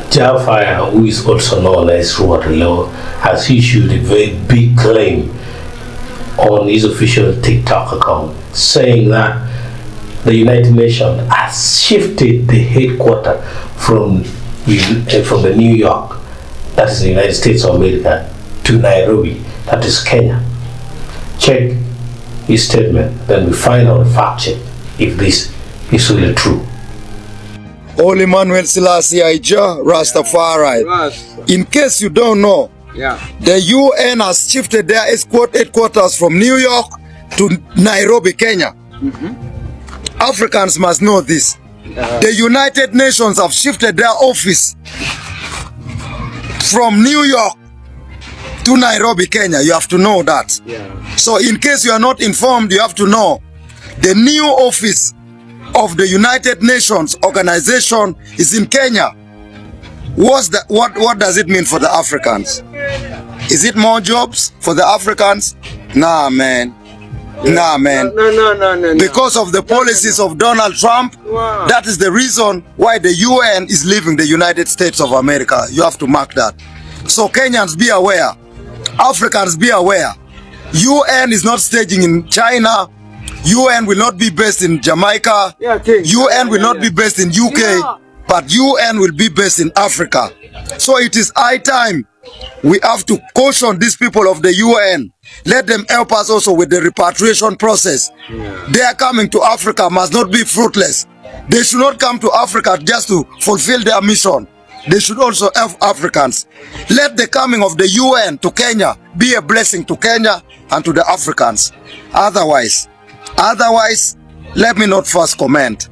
Jafire, who is also known as Rwot, has issued a very big claim on his official TikTok account, saying that the United Nations has shifted the headquarters from the New York, that is the United States of America, to Nairobi, that is Kenya. Check his statement, then we find out the fact check if this is really true. Holy Manuel Selassie Ija, Rastafari. In case you don't know, the UN has shifted their headquarters from New York to Nairobi, Kenya. Africans must know this. The United Nations have shifted their office from New York to Nairobi, Kenya. You have to know that. So in case you are not informed, you have to know the new office of the United Nations organization is in Kenya. What does it mean for the Africans? Is it more jobs for the Africans? Nah, man. Nah, man. No. Because of the policies of Donald Trump, that is the reason why the UN is leaving the United States of America. You have to mark that. So Kenyans, be aware. Africans, be aware. UN is not staging in China. UN will not be based in Jamaica. UN will not be based in UK. But UN will be based in Africa. So it is high time we have to caution these people of the UN. Let them help us also with the repatriation process. Their coming to Africa must not be fruitless. They should not come to Africa just to fulfill their mission. They should also help Africans. Let the coming of the UN to Kenya be a blessing to Kenya and to the Africans. Otherwise, let me not first comment.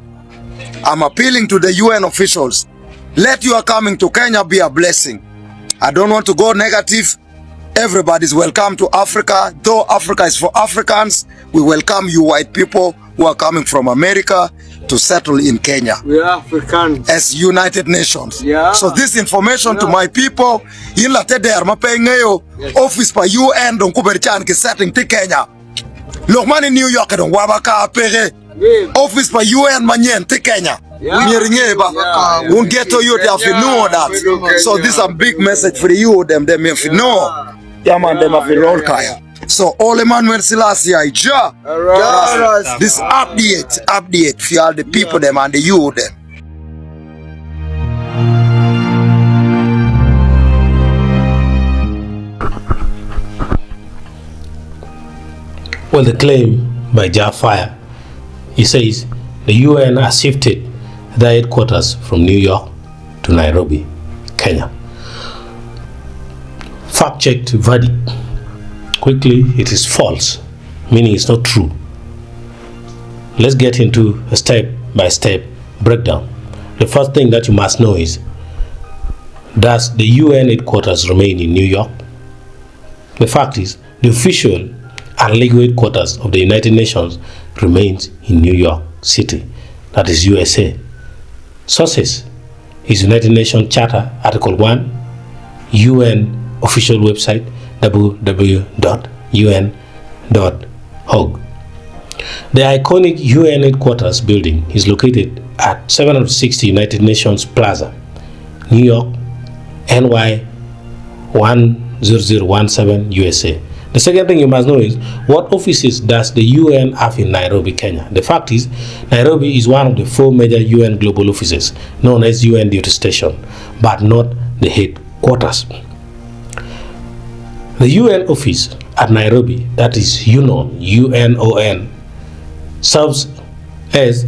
I'm appealing to the UN officials. Let your coming to Kenya be a blessing. I don't want to go negative. Everybody's welcome to Africa. Though Africa is for Africans, we welcome you white people who are coming from America to settle in Kenya. We are Africans. As United Nations. So this information to my people, in la teder mapengayo office pa UN don kuberchan ki setting ti Kenya. Lokman in New York don wabaka pere. Office pa UN manyen ti Kenya. Won't get to you, they have to know that. So this is a big message for you, them have to know. Yeah, man, them have to roll kaya. So all Emmanuel Selassie Ija. This update for all the people them and the you them. Well, the claim by Jafire, he says the UN has shifted their headquarters from New York to Nairobi, Kenya. Fact-checked verdict. Quickly, it is false, meaning it's not true. Let's get into a step-by-step breakdown. The first thing that you must know is, does the UN headquarters remain in New York? The fact is, the official and legal headquarters of the United Nations remains in New York City, that is USA. Sources is United Nations Charter Article 1, UN official website www.un.org. The iconic UN headquarters building is located at 760 United Nations Plaza, New York, NY 10017 USA. The second thing you must know is, what offices does the UN have in Nairobi, Kenya? The fact is, Nairobi is one of the 4 major UN global offices, known as UN Duty Station, but not the headquarters. The UN office at Nairobi, that is UNON, serves as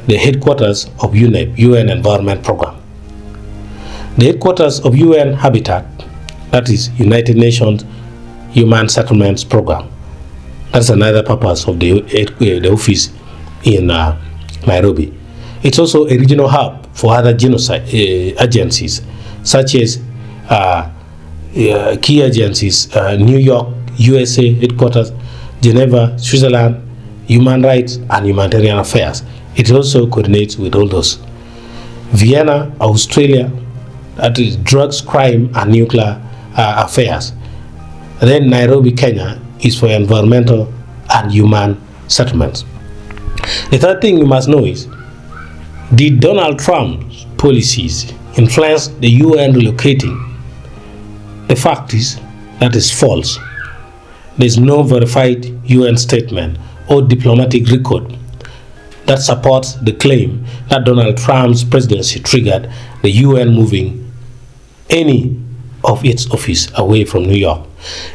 the headquarters of UNEP, UN Environment Programme. The headquarters of UN Habitat, that is United Nations Human Settlements Program. That's another purpose of the office in Nairobi. It's also a regional hub for other genocide agencies, such as key agencies, New York, USA headquarters, Geneva, Switzerland, Human Rights and Humanitarian Affairs. It also coordinates with all those. Vienna, Australia, that is drugs, crime and nuclear affairs. Then Nairobi, Kenya is for environmental and human settlements. The third thing you must know is, did Donald Trump policies influenced the UN relocating. The fact is that is false. There is no verified UN statement or diplomatic record that supports the claim that Donald Trump's presidency triggered the UN moving any of its office away from New York.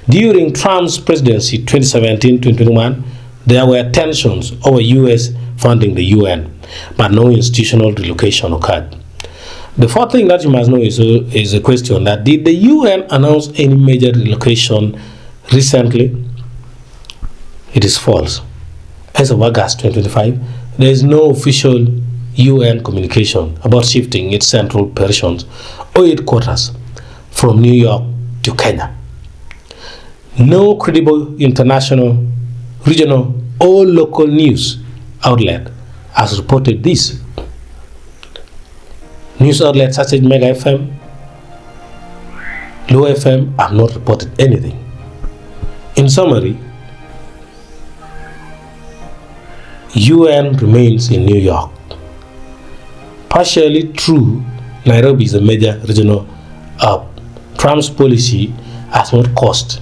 During Trump's presidency 2017-2021, there were tensions over US funding the UN, but no institutional relocation occurred. The fourth thing that you must know is a question that did the UN announce any major relocation recently? It is false. As of August 2025, there is no official UN communication about shifting its central operations or headquarters from New York to Kenya. No credible international, regional, or local news outlet has reported this. News outlets such as Mega FM, Low FM have not reported anything. In summary, UN remains in New York. Partially true, Nairobi is a major regional hub. Trump's policy has not caused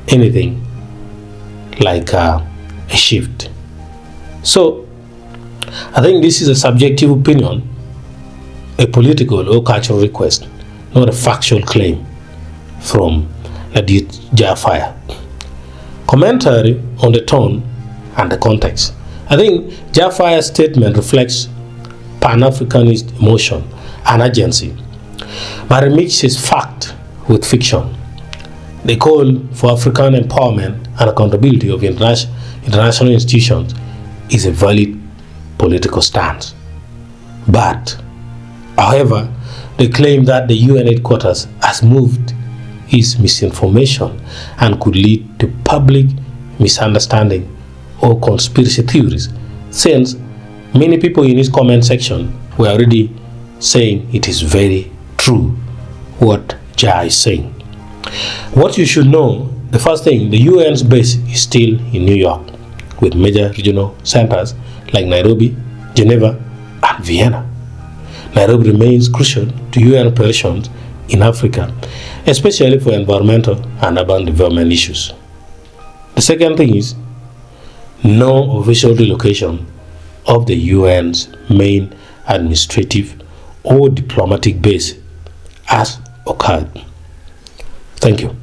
anything like a shift. So, I think this is a subjective opinion, a political or cultural request, not a factual claim from Nadir Jafire. Commentary on the tone and the context. I think Jafire's statement reflects Pan-Africanist emotion and urgency, but it mixes fact with fiction. The call for African empowerment and accountability of international institutions is a valid political stance. But, however, the claim that the UN headquarters has moved is misinformation and could lead to public misunderstanding or conspiracy theories, since many people in his comment section were already saying it is very true what Ja is saying. What you should know, the first thing, the UN's base is still in New York, with major regional centers like Nairobi, Geneva, and Vienna. Nairobi remains crucial to UN operations in Africa, especially for environmental and urban development issues. The second thing is, no official relocation of the UN's main administrative or diplomatic base has occurred. Thank you.